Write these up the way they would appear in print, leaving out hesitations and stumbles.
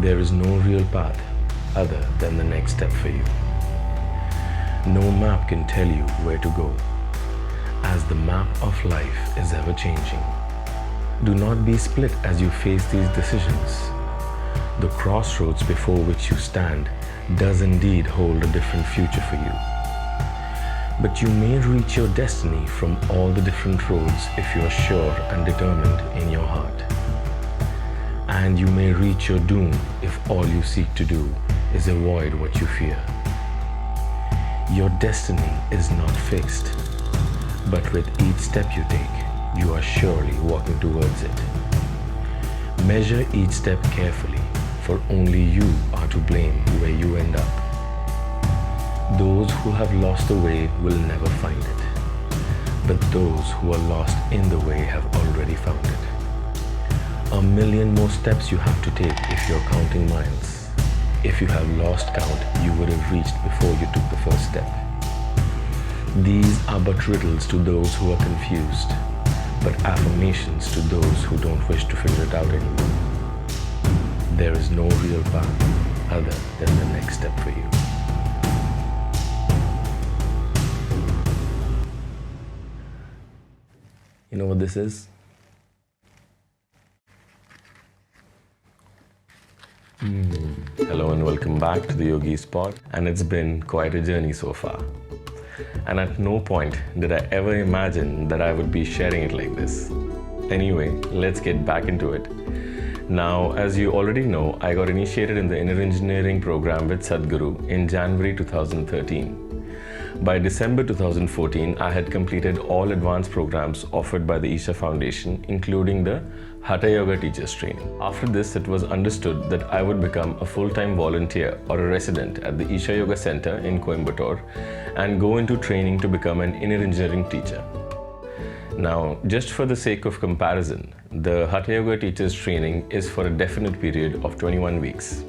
There is no real path other than the next step for you. No map can tell you where to go, as the map of life is ever changing. Do not be split as you face these decisions. The crossroads before which you stand does indeed hold a different future for you. But you may reach your destiny from all the different roads if you are sure and determined in your heart. And you may reach your doom if all you seek to do is avoid what you fear. Your destiny is not fixed, but with each step you take, you are surely walking towards it. Measure each step carefully, for only you are to blame where you end up. Those who have lost the way will never find it, but those who are lost in the way have already found it. A million more steps you have to take if you're counting miles. If you have lost count, you would have reached before you took the first step. These are but riddles to those who are confused, but affirmations to those who don't wish to figure it out anymore. There is no real path other than the next step for you. You know what this is? Hello and welcome back to the Yogi Spot, and it's been quite a journey so far. And at no point did I ever imagine that I would be sharing it like this. Anyway, let's get back into it. Now, as you already know, I got initiated in the Inner Engineering program with Sadhguru in January 2013. By December 2014, I had completed all advanced programs offered by the Isha Foundation, including the Hatha Yoga Teachers Training. After this, it was understood that I would become a full-time volunteer or a resident at the Isha Yoga Center in Coimbatore and go into training to become an inner engineering teacher. Now, just for the sake of comparison, the Hatha Yoga Teachers Training is for a definite period of 21 weeks.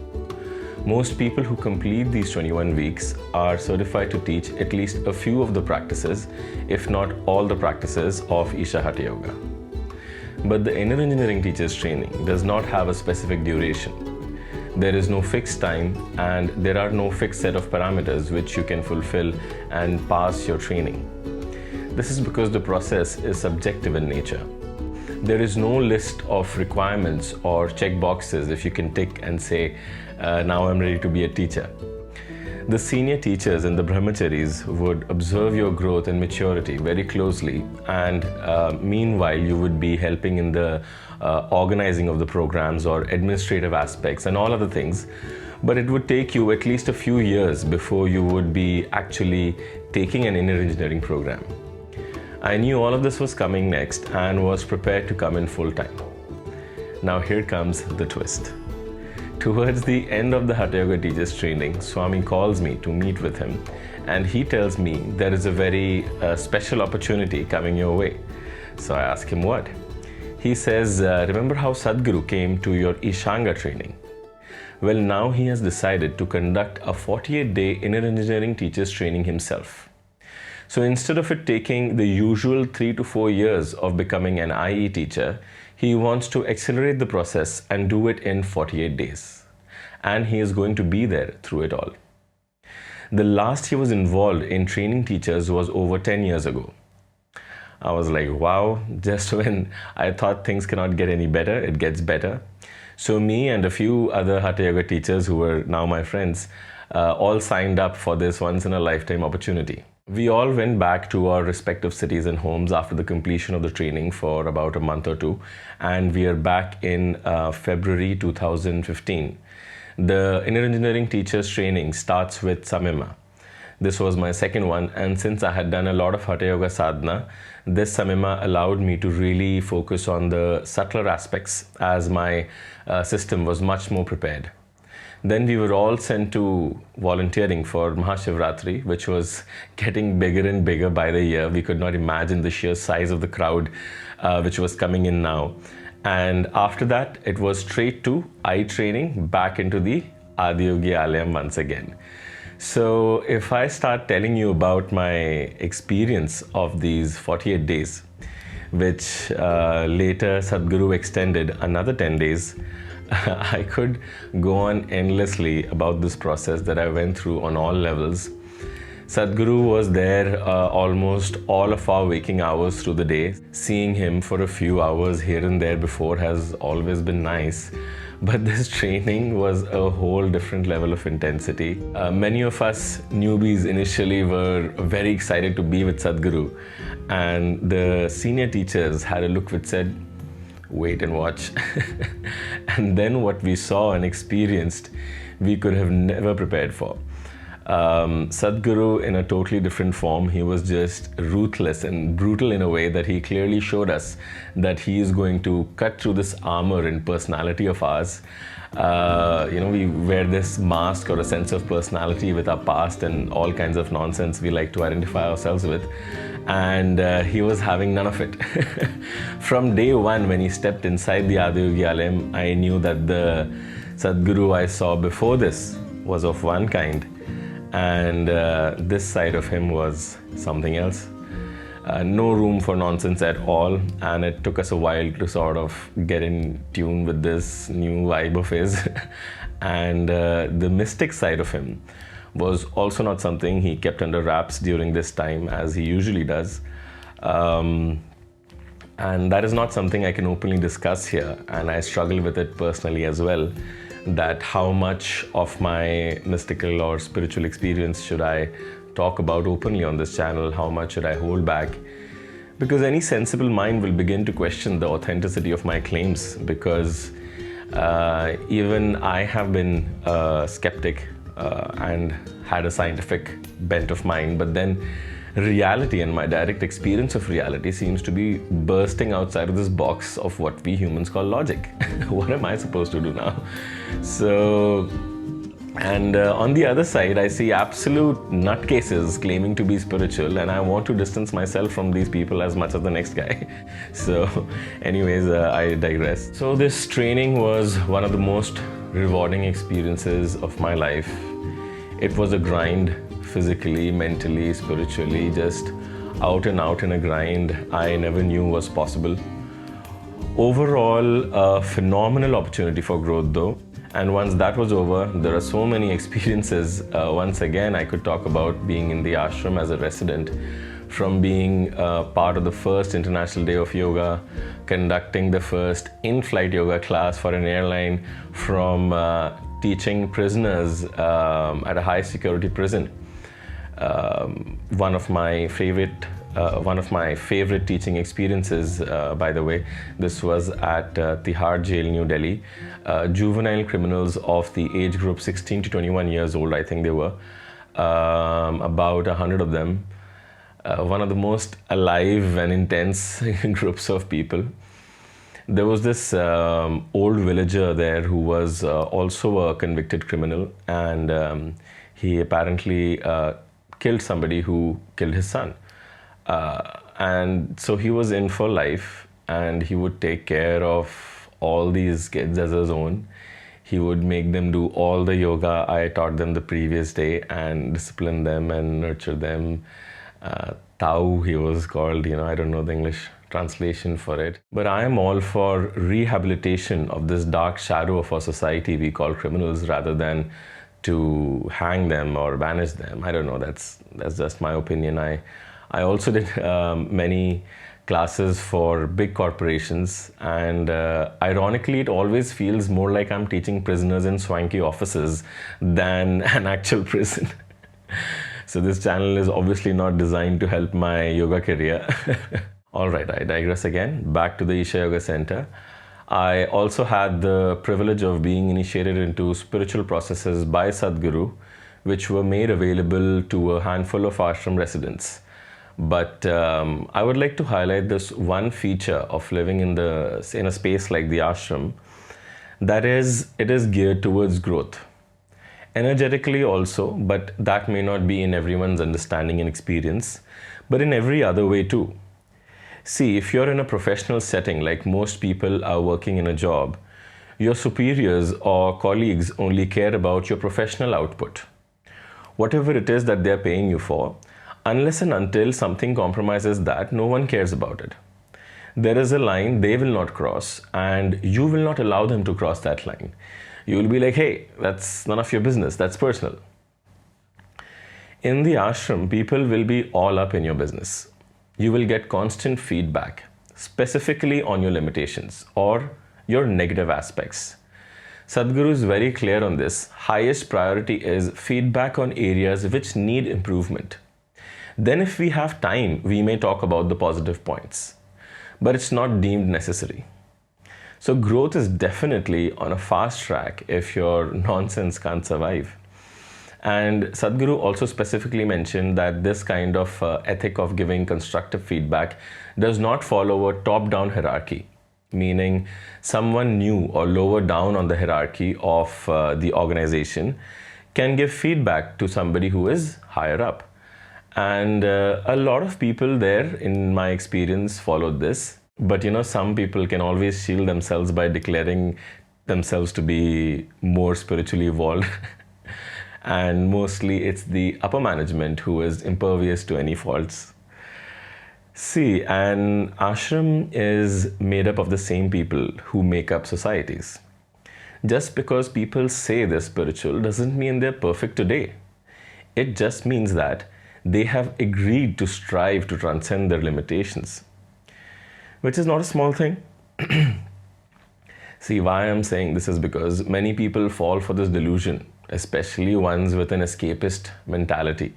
Most people who complete these 21 weeks are certified to teach at least a few of the practices, if not all the practices of Isha Hatha Yoga. But the Inner Engineering Teachers Training does not have a specific duration. There is no fixed time and there are no fixed set of parameters which you can fulfill and pass your training. This is because the process is subjective in nature. There is no list of requirements or check boxes if you can tick and say, now I'm ready to be a teacher. The senior teachers and the brahmacharis would observe your growth and maturity very closely, and meanwhile you would be helping in the organizing of the programs or administrative aspects and all other things. But it would take you at least a few years before you would be actually taking an inner engineering program. I knew all of this was coming next and was prepared to come in full time. Now here comes the twist. Towards the end of the Hatha Yoga Teachers Training, Swami calls me to meet with him, and he tells me there is a very special opportunity coming your way. So I ask him what? He says, remember how Sadhguru came to your Ishanga training? Well, now he has decided to conduct a 48-day inner engineering teachers training himself. So instead of it taking the usual 3 to 4 years of becoming an IE teacher, he wants to accelerate the process and do it in 48 days. And he is going to be there through it all. The last he was involved in training teachers was over 10 years ago. I was like, wow, just when I thought things cannot get any better, it gets better. So me and a few other Hatha Yoga teachers who were now my friends all signed up for this once-in-a-lifetime opportunity. We all went back to our respective cities and homes after the completion of the training for about a month or two, and we are back in February 2015. The Inner Engineering Teachers Training starts with Samima. This was my second one, and since I had done a lot of Hatha Yoga sadhana, this Samima allowed me to really focus on the subtler aspects as my system was much more prepared. Then we were all sent to volunteering for Mahashivratri, which was getting bigger and bigger by the year. We could not imagine the sheer size of the crowd which was coming in now. And after that, it was straight to eye training back into the Adiyogi Alayam once again. So if I start telling you about my experience of these 48 days, which later Sadhguru extended another 10 days, I could go on endlessly about this process that I went through on all levels. Sadhguru was there almost all of our waking hours through the day. Seeing him for a few hours here and there before has always been nice. But this training was a whole different level of intensity. Many of us newbies initially were very excited to be with Sadhguru. And the senior teachers had a look which said, wait and watch. And then what we saw and experienced, we could have never prepared for. Sadhguru, in a totally different form, he was just ruthless and brutal in a way that he clearly showed us that he is going to cut through this armor and personality of ours. We wear this mask or a sense of personality with our past and all kinds of nonsense we like to identify ourselves with. And he was having none of it. From day one, when he stepped inside the Adiyogi Alayam, I knew that the Sadhguru I saw before this was of one kind. And this side of him was something else. No room for nonsense at all, and it took us a while to sort of get in tune with this new vibe of his. And the mystic side of him was also not something he kept under wraps during this time, as he usually does. And that is not something I can openly discuss here, and I struggle with it personally as well. That how much of my mystical or spiritual experience should I talk about openly on this channel? How much should I hold back? Because any sensible mind will begin to question the authenticity of my claims, because even I have been a skeptic and had a scientific bent of mind, but then reality and my direct experience of reality seems to be bursting outside of this box of what we humans call logic. What am I supposed to do now? So, and on the other side, I see absolute nutcases claiming to be spiritual, and I want to distance myself from these people as much as the next guy. So anyways, I digress. So this training was one of the most rewarding experiences of my life. It was a grind, physically, mentally, spiritually, just out and out in a grind I never knew was possible. Overall, a phenomenal opportunity for growth though. And once that was over, there are so many experiences. Once again, I could talk about being in the ashram as a resident, from being part of the first International Day of Yoga, conducting the first in-flight yoga class for an airline, from teaching prisoners at a high security prison. One of my favorite teaching experiences, by the way, this was at Tihar Jail, New Delhi. Juvenile criminals of the age group 16 to 21 years old, I think they were, about 100 of them. One of the most alive and intense groups of people. There was this old villager there who was also a convicted criminal, and he apparently killed somebody who killed his son. And so he was in for life, and he would take care of all these kids as his own. He would make them do all the yoga I taught them the previous day and discipline them and nurture them. Tao, he was called, I don't know the English translation for it. But I am all for rehabilitation of this dark shadow of our society we call criminals, rather than to hang them or banish them. I don't know, that's just my opinion. I also did many classes for big corporations, and ironically it always feels more like I'm teaching prisoners in swanky offices than an actual prison. So this channel is obviously not designed to help my yoga career. Alright, I digress again. Back to the Isha Yoga Center. I also had the privilege of being initiated into spiritual processes by Sadhguru, which were made available to a handful of ashram residents. But I would like to highlight this one feature of living in a space like the ashram, that is, it is geared towards growth. Energetically also, but that may not be in everyone's understanding and experience, but in every other way too. See, if you're in a professional setting, like most people are working in a job, your superiors or colleagues only care about your professional output. Whatever it is that they're paying you for, unless and until something compromises that, no one cares about it. there is a line they will not cross, and you will not allow them to cross that line. You will be like, hey, that's none of your business, that's personal. In the ashram, people will be all up in your business. You will get constant feedback, specifically on your limitations or your negative aspects. Sadhguru is very clear on this. Highest priority is feedback on areas which need improvement. Then if we have time, we may talk about the positive points, but it's not deemed necessary. So growth is definitely on a fast track if your nonsense can't survive. And Sadhguru also specifically mentioned that this kind of ethic of giving constructive feedback does not follow a top-down hierarchy, meaning someone new or lower down on the hierarchy of the organization can give feedback to somebody who is higher up. And a lot of people there, in my experience, followed this. But some people can always shield themselves by declaring themselves to be more spiritually evolved. And mostly it's the upper management who is impervious to any faults. See, an ashram is made up of the same people who make up societies. Just because people say they're spiritual doesn't mean they're perfect today. It just means that they have agreed to strive to transcend their limitations, which is not a small thing. See, why I'm saying this is because many people fall for this delusion, especially ones with an escapist mentality.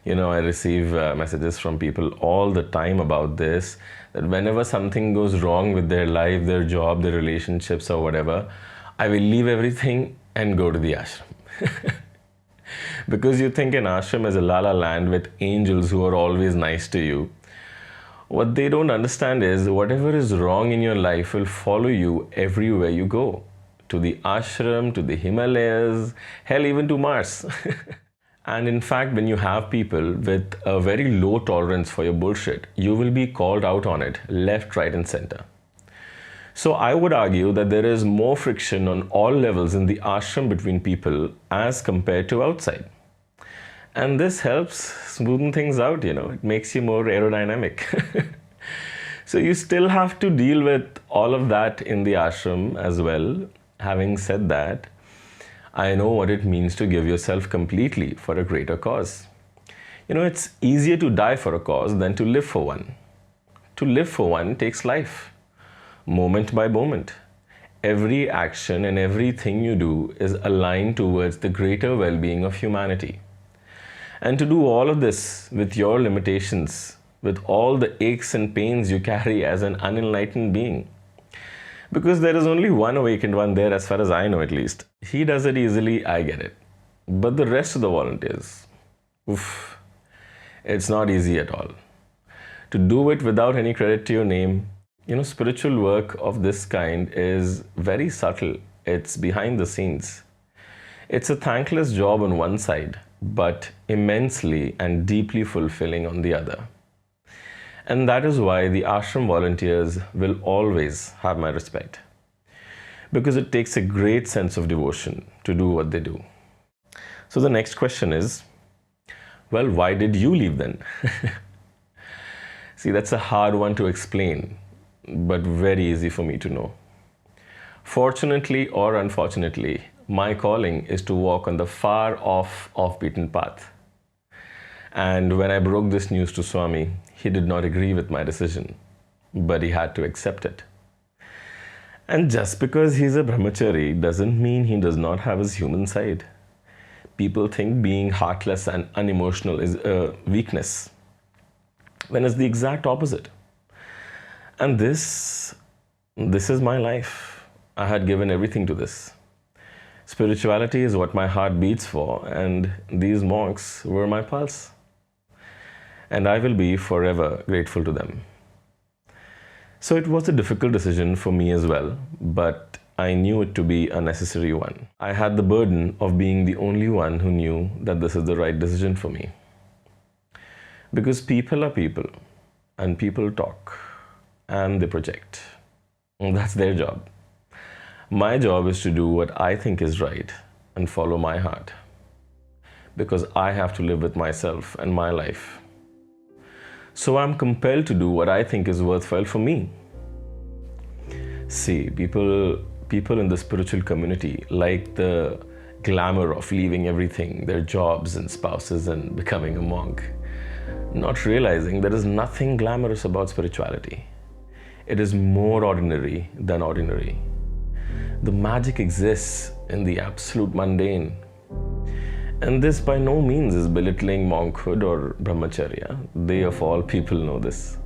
I receive messages from people all the time about this, that whenever something goes wrong with their life, their job, their relationships or whatever, I will leave everything and go to the ashram. Because you think an ashram is a la la land with angels who are always nice to you. What they don't understand is whatever is wrong in your life will follow you everywhere you go. To the ashram, to the Himalayas, hell, even to Mars. And in fact, when you have people with a very low tolerance for your bullshit, you will be called out on it, left, right, and center. So I would argue that there is more friction on all levels in the ashram between people as compared to outside. And this helps smoothen things out, it makes you more aerodynamic. So you still have to deal with all of that in the ashram as well. Having said that, I know what it means to give yourself completely for a greater cause. It's easier to die for a cause than to live for one. To live for one takes life, moment by moment. Every action and everything you do is aligned towards the greater well-being of humanity. And to do all of this with your limitations, with all the aches and pains you carry as an unenlightened being. Because there is only one awakened one there, as far as I know at least. He does it easily, I get it. But the rest of the volunteers, oof, it's not easy at all. To do it without any credit to your name, spiritual work of this kind is very subtle. It's behind the scenes. It's a thankless job on one side, but immensely and deeply fulfilling on the other. And that is why the ashram volunteers will always have my respect. Because it takes a great sense of devotion to do what they do. So the next question is, well, why did you leave then? See, that's a hard one to explain, but very easy for me to know. Fortunately or unfortunately, my calling is to walk on the far off-beaten path. And when I broke this news to Swami, he did not agree with my decision, but he had to accept it. And just because he's a brahmachari doesn't mean he does not have his human side. People think being heartless and unemotional is a weakness, when it's the exact opposite. And this is my life. I had given everything to this. Spirituality is what my heart beats for, and these monks were my pulse. And I will be forever grateful to them. So it was a difficult decision for me as well, but I knew it to be a necessary one. I had the burden of being the only one who knew that this is the right decision for me. Because people are people, and people talk, and they project. And that's their job. My job is to do what I think is right and follow my heart. Because I have to live with myself and my life. So I'm compelled to do what I think is worthwhile for me. See, people in the spiritual community like the glamour of leaving everything, their jobs and spouses, and becoming a monk, not realizing there is nothing glamorous about spirituality. It is more ordinary than ordinary. The magic exists in the absolute mundane. And this by no means is belittling monkhood or brahmacharya. They of all people know this.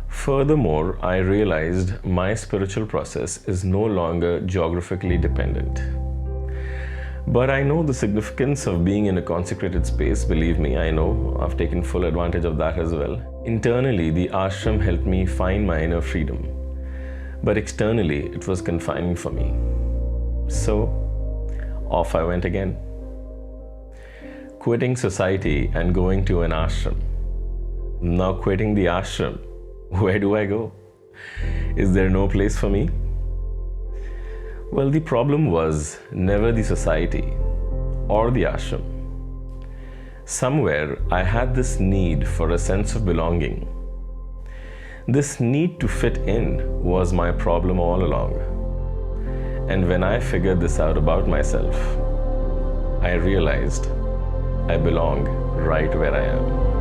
Furthermore, I realized my spiritual process is no longer geographically dependent. But I know the significance of being in a consecrated space. Believe me, I know. I've taken full advantage of that as well. Internally, the ashram helped me find my inner freedom. But externally, it was confining for me. So, off I went again. Quitting society and going to an ashram. Now quitting the ashram, where do I go? Is there no place for me? Well, the problem was never the society or the ashram. Somewhere I had this need for a sense of belonging. This need to fit in was my problem all along. And when I figured this out about myself, I realized I belong right where I am.